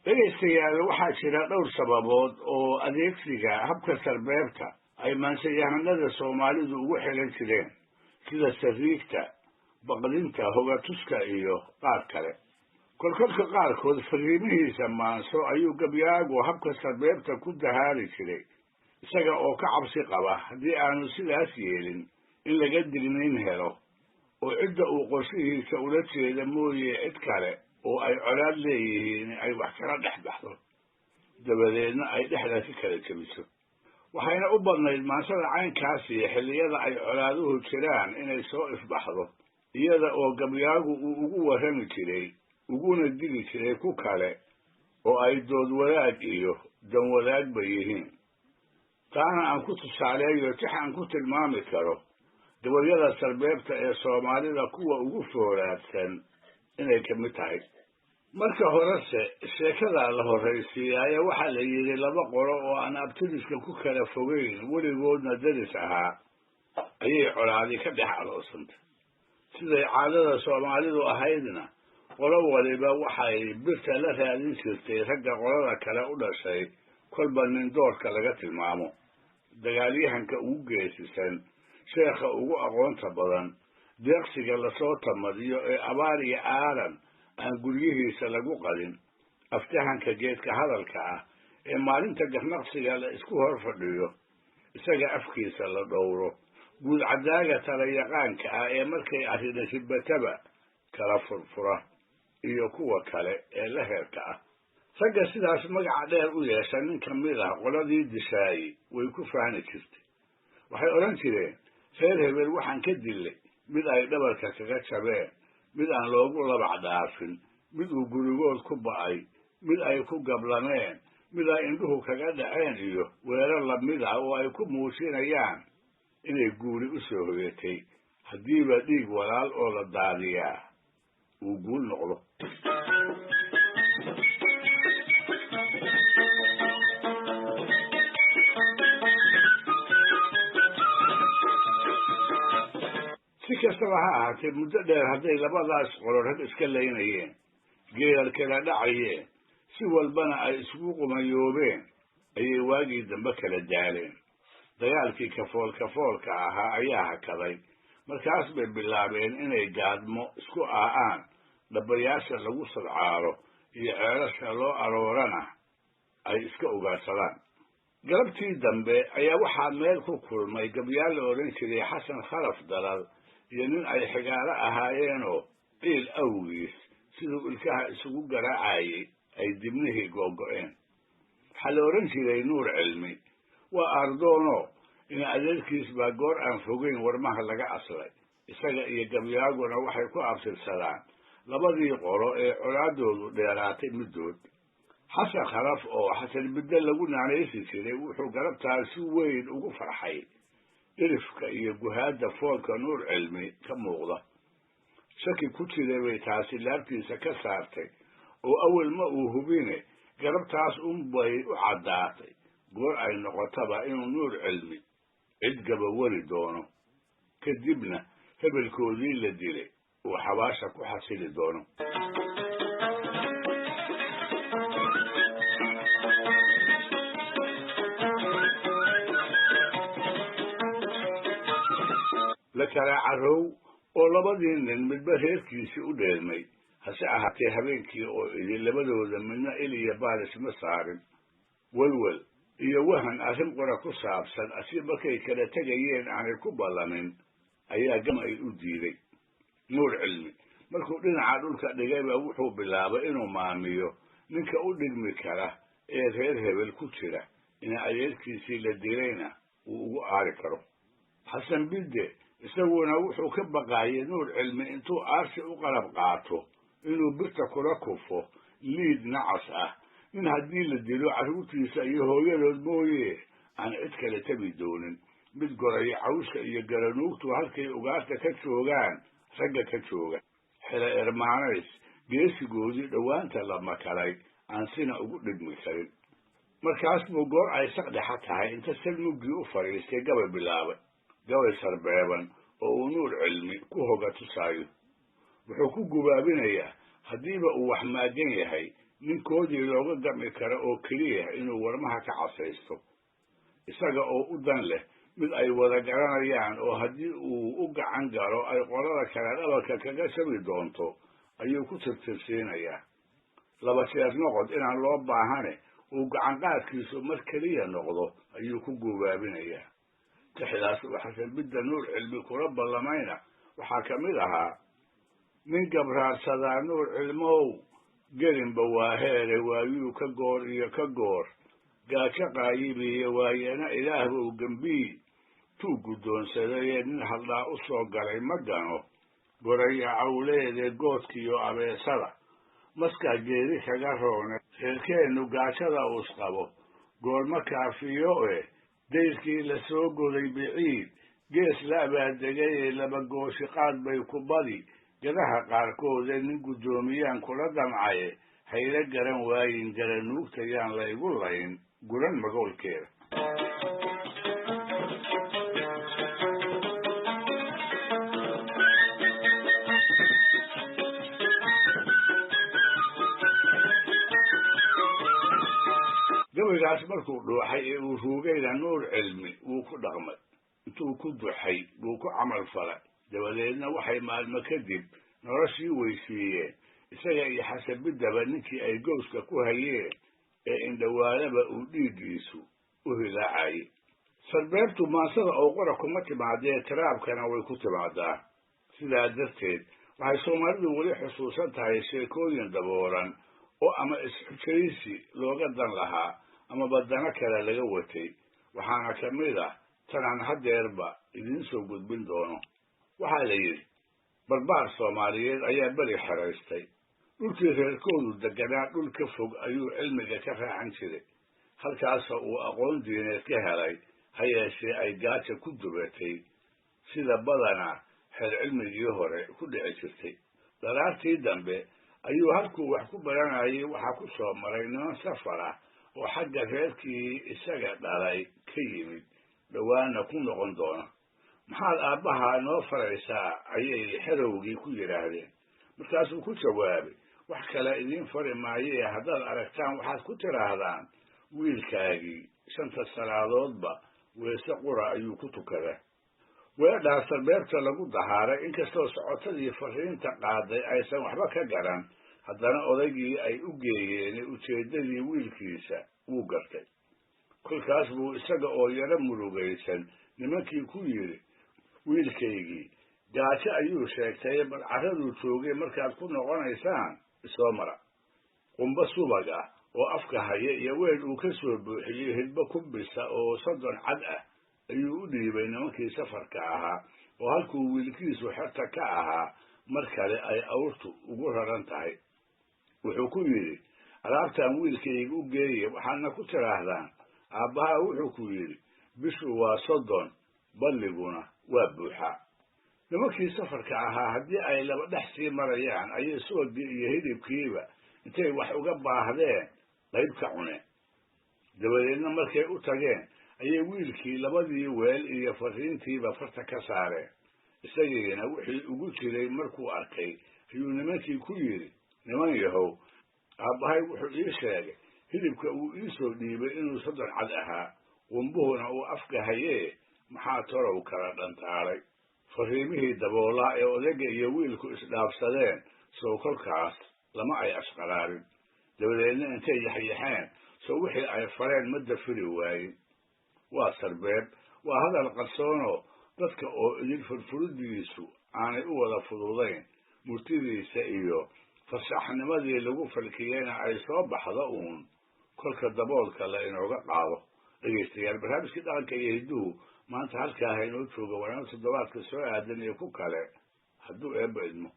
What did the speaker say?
dhegaystayaal waxaa jira dhowr sababood oo adeegsiga habka sarbeebta ay maanseyahanada Soomaalidu ugu xiran jireen sida sariigta, baqdinta, hogatuska iyo qaar kale. kolkolka qaarkood fariimihiisa maanso ayuu gabyaagu habka sarbeebta ku dahaari jiray isaga oo ka cabsi qaba haddii aanu sidaas yeelin in laga dignayn helo oo cidda uu qorshihiisa ula jeeda mooye cid kale oo ay colaad leeyihiin ay wax kala dhex baxdo dabadeedna ay dhexda ka kala jabiso. waxayna u badnayd maansada caynkaasi xilliyada ay colaaduhu jiraan inay soo ifbaxdo iyada oo gabyaagu uu ugu warrami jiray uguna digi jiray ku kale oo ay dood wadaag iyo dan wadaagba yihiin. taana aan ku tusaaleeyo tix aan ku tilmaami karo gabayada sarbeebta ee Soomaalida kuwa ugu foolaadsan inay ka mid tahay. marka horese sheekada la horraysiiyay waxaa la yidhi laba qolo oo aan abtiriska ku kala fogeyn weligoodna daris ahaa ayay colaadi ka dhex aloosantay. siday caadada Soomaalidu ahaydna qolo waliba waxay birta la raadin jirtay ragga qolada kale u dhashay kolba nin doorka laga tilmaamo, dagaalyahanka ugu geesisan, sheekha ugu aqoonta badan, deeqsiga lasoo tamadiyo ee abaar iyo aaran aan guryihiisa lagu qadin, aftahanka geedka hadalka ah ee maalinta garnaqsiga la isku hor fadhiyo isaga afkiisa la dhowro, guud cadaaga tala yaqaanka ah ee markay arrin shibbataba kala furfura iyo kuwa kale ee la heerka ah. ragga sidaas magaca dheer u yeesha nin ka mid ah qoladii dishaayey way ku faani jirtay. waxay odhan jireen reer hebel waxaan ka dillay mid ay dhabarka kaga jabeen, mid aan loogu labac dhaafin, mid uu gurigood ku ba'ay, mid ay ku gablameen, mid ay indhuhu kaga dhaceen iyo weerar lamid ah oo ay ku muujinayaan inay guuri u soo hoyatay haddiiba dhiig walaal oo la daadiyaa uu guul noqdo. si kastaba ha ahaatee muddo dheer hadday labadaas qolo rag iska laynayeen, geerar kala dhacayeen, si walbana ay isugu qumayoobeen ayay waagii dambe kala daaleen. dagaalkii kafoolka ahaa ayaa hakaday. markaas bay bilaabeen inay gaadmo isku aa'aan, dhabayaasha lagu sadcaalo iyo ceelasha loo aroorana ay iska ugaarsadaan. galabtii dambe ayaa waxaa meel ku kulmay gabyaal la odhan jiray xasan khalaf dalal iyo nin ay xigaalo ahaayeenoo qiil awgiis siduu ilkaha isugu garaacayay ay dibnihii googo'een. waxaa la odhan jiray nuur cilmi. waa ardoono in adeerkiis baa goor aan fogeyn warmaha laga aslay. isaga iyo gabyaaguna waxay ku abtirsadaan labadii qolo ee colaadoodu dheeraatay middood. xasan khalaf oo xasan bidde lagu naanaysi jiray wuxuu galabtaas si weyn ugu farxay dhirifka iyo guhaadda foolka nuur cilmi ka muuqda. shaki ku jiray bay taasi laabtiisa ka saartay oo awal ma uu hubine galabtaas unbay u caddaatay goor ay noqotaba inuu nuur cilmi cid gabawari doono, kadibna hebelkoodii la dilay uu xabaasha ku xasili doono. la kala carrow oo labadii nin midba reerkiisii u dheelmay. hase ahaatee habeenkii oo idin labadooda midna il iyo baalis ma saarin. welwel iyo wahan arrin qora ku saabsan asi markay kala tegayeen aanay ku ballamin ayaa gamay u diiday. nuur cilmi markuu dhinaca dhulka dhigayba wuxuu bilaabay inuu maamiyo ninka u dhigmi kara ee reer hebel ku jira in adeerkiisii la dilayna uu ugu aari karo. xasan bidde isaguna wuxuu ka baqaayay nuur cilmi intuu aarsi u qalab qaato inuu birta kula kufo liid nacas ah, in haddii la dilo carruurtiisa iyo hooyadood mooye aan cid kale tabi doonin, mid goraya cawska iyo garanuugtu halkay ugaarta ka joogaan ragga ka jooga. xila ermaanays geesigoodii dhowaanta la makalay aan sina ugu dhigmi karin. markaas buu goor ay saqdhexa tahay inta salmuggii u fadhiistay gabay bilaabay, gabay sarbeeban oo uu nuur cilmi ku hoga tusaayo. wuxuu ku gubaabinayaa haddiiba uu wax maagan yahay ninkoodii looga gami karo oo keliya inuu warmaha ka casaysto isaga oo u dan leh mid ay wada garanayaan oo haddii uu u gacan galo ay qolada kale dhabarka kaga shabi doonto ayuu ku tirtirsiinayaa laba jeer noqod inaan loo baahane uu gacanqaadkiisu mar keliya noqdo ayuu ku guubaabinayaa tixdaas waxaa midda nuur cilmi kula ballamayna waxaa ka mid ahaa nin gabraarsadaa nuur cilmow gelinba waa heere waayuu ka goor iyo ka goor gaajo qaayibiyo waayana ilaahbow gembii tuu guddoonsadayee nin hadlaa u soo galay ma gano goraya cawleede goodkiiyo abeesada maskaa geedi kaga roone reerkeennu gaajada uus qabo goorma kaafiyo dayrkii la soo goday biciid gees la abaadegayee laba gooshiqaad bay ku badi gadaha qaarkoodee nin guddoomiyaan kula damcaye hayla garan waayin garanuugtayaan laygu layn guran magoolkeeda gabaygaas markuu dhuuxay ee uu ruugayna nuur cilmi wuu ku dhaqmay intuu ku duxay buu ku camal falay dabadeedna waxay maalmo kadib noloshii weysiiyeen isaga iyo xasabiddaba ninkii ay gowska ku hayeen ee indhawaalaba uu dhiiggiisu u hilaacayay sarbeebtu maansada oo qora kuma timaadee tiraabkana way ku timaadaa sidaa darteed waxay soomaalidu weli xusuusan tahay sheekooyin daboolan oo ama isxujaysi looga dan lahaa ama badano kale laga watay waxaana ka mid ah tanaan haddeerba idiin soo gudbin doono waxaa la yidhi barbaar soomaaliyeed ayaa beri xeraystay dhulkii reerkoodu deganaa dhul ka fog ayuu cilmiga ka raacan jiray halkaasoo uu aqoon diineed ka helay ha yeeshee ay gaaja ku dubatay sida badanaa xeer cilmigii hore ku dhici jirtay daraartii dambe ayuu halkuu wax ku baranayay waxaa ku soo maray niman safar ah oo xagga reerkii isaga dhalay ka yimid dhowaana ku noqon doona maxaad aabbahaa noo faraysaa ayay xerowgii ku yidhaahdeen markaasuu ku jawaabay wax kale idiin fari maayee haddaad aragtaan waxaad ku tidhaahdaan wiilkaagii 5 salaadoodba weese qura ayuu ku tukadaa weedhaa sarbeebta lagu dahaaray inkastoo socotadii fariinta qaaday aysan waxba ka garan haddana odaygii ay u geeyeen ujeeddadii wiilkiisa wuu gartay kolkaas buu isaga oo yaro murugaysan nimankii ku yidhi wiilkaygii gaajo ayuu sheegtay bal carraduu joogay markaad ku noqonaysaan isoo mara qumba subag ah oo afka haya iyo weel uu ka soo buuxiyey hidbo kubbisa oo 30 cad ah ayuu u dhiibay nimankii safarka ahaa oo halkuu wiilkiisu xerta ka ahaa mar kale ay awrtu ugu raran tahay wuxuu ku yidhi alaabtaan wiilkayga u geeye waxaadna ku tidhaahdaan aabbahaa wuxuu ku yidhi bishu waa 30 balliguna waa buuxaa nimankii safarka ahaa haddii ay laba dhex sii marayaan ayay subagii iyo hilibkiiba intay wax uga baahdeen qayb ka cuneen dabadeedna markay u tageen ayay wiilkii labadii weel iyo fariintiiba farta ka saareen isagiina wixii ugu jiray markuu arkay ayuu nimankii ku yidhi niman yahow aabbahay wuxuu ii sheegay hilibka uu ii soo dhiibay inuu 30 cad ahaa qumbuhuna uu afka hayee maxaa torow kala dhantaalay fariimihii daboolaa ee odayga iyo wiilku isdhaafsadeen sow kolkaas lama ay ashqalaarin dabadeedna intay yaxyaxeen sow wixii ay fareen ma dafiri waayin waa sarbeeb waa hadal qarsoonoo dadka oo idin furfuridiisu aanay u wada fududayn murtidiisa iyo fasaxnimadii lagu falkiyeyna ay soo baxdo uun kolka daboolka la inooga qaado dhegaystayaal barnaamijkii dhaqanka iyo hidduhu maanta halkaa haynoo jooga wanaag toddobaadka soo aadan iyo ku kale hadduu eebba idmo